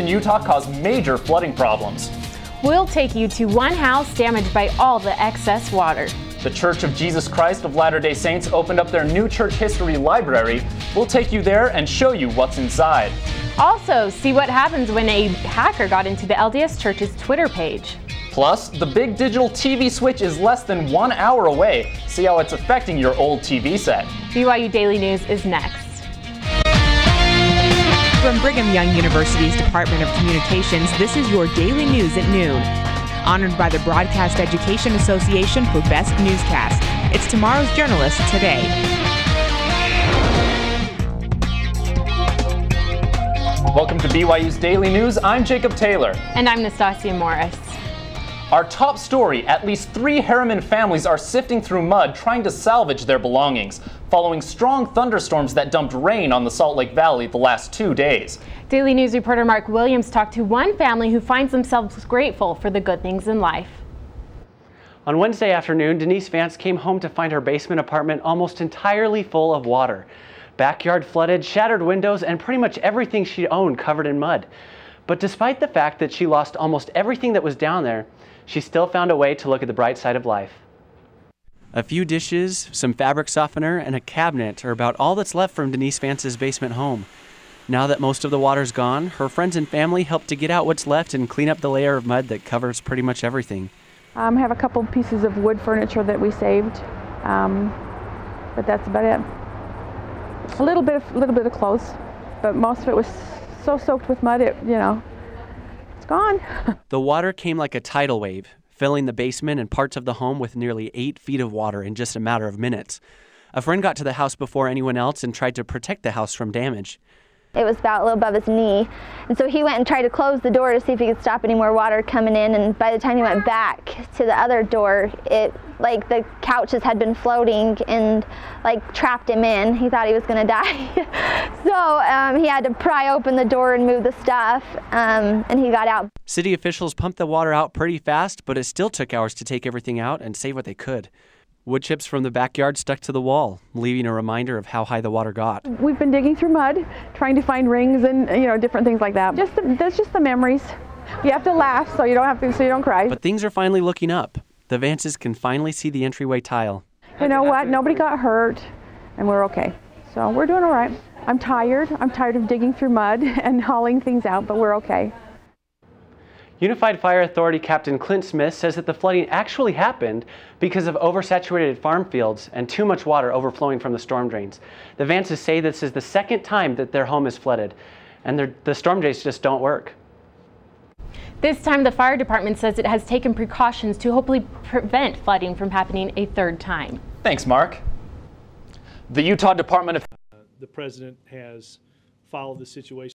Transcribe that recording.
in Utah cause major flooding problems. We'll take you to one house damaged by all the excess water. The Church of Jesus Christ of Latter-day Saints opened up their new church history library. We'll take you there and show you what's inside. Also, see what happens when a hacker got into the LDS Church's Twitter page. Plus, the big digital TV switch is less than 1 hour away. See how it's affecting your old TV set. BYU Daily News is next. From Brigham Young University's Department of Communications, this is your Daily News at noon. Honored by the Broadcast Education Association for Best Newscast. It's tomorrow's journalist today. Welcome to BYU's Daily News. I'm Jacob Taylor. And I'm Nastasia Morris. Our top story, at least 3 Herriman families are sifting through mud trying to salvage their belongings, following strong thunderstorms that dumped rain on the Salt Lake Valley the last 2 days. Daily News reporter Mark Williams talked to one family who finds themselves grateful for the good things in life. On Wednesday afternoon, Denise Vance came home to find her basement apartment almost entirely full of water. Backyard flooded, shattered windows, and pretty much everything she owned covered in mud. But despite the fact that she lost almost everything that was down there, she still found a way to look at the bright side of life. A few dishes, some fabric softener, and a cabinet are about all that's left from Denise Vance's basement home. Now that most of the water's gone, her friends and family helped to get out what's left and clean up the layer of mud that covers pretty much everything. I have a couple pieces of wood furniture that we saved, but that's about it. A little bit of clothes, but most of it was so soaked with mud, it's gone. The water came like a tidal wave, filling the basement and parts of the home with nearly 8 feet of water in just a matter of minutes. A friend got to the house before anyone else and tried to protect the house from damage. It was about a little above his knee, and so he went and tried to close the door to see if he could stop any more water coming in, and by the time he went back to the other door, the couches had been floating and trapped him in. He thought he was going to die. So he had to pry open the door and move the stuff, and he got out. City officials pumped the water out pretty fast, but it still took hours to take everything out and save what they could. Wood chips from the backyard stuck to the wall, leaving a reminder of how high the water got. We've been digging through mud, trying to find rings and different things like that. That's just the memories. You have to laugh so you don't cry. But things are finally looking up. The Vances can finally see the entryway tile. You know what? Nobody got hurt, and we're okay. So we're doing all right. I'm tired. I'm tired of digging through mud and hauling things out, but we're okay. Unified Fire Authority Captain Clint Smith says that the flooding actually happened because of oversaturated farm fields and too much water overflowing from the storm drains. The Vances say this is the second time that their home is flooded, and the storm drains just don't work. This time, the fire department says it has taken precautions to hopefully prevent flooding from happening a third time. Thanks, Mark. The Utah Department of The president has followed the situation.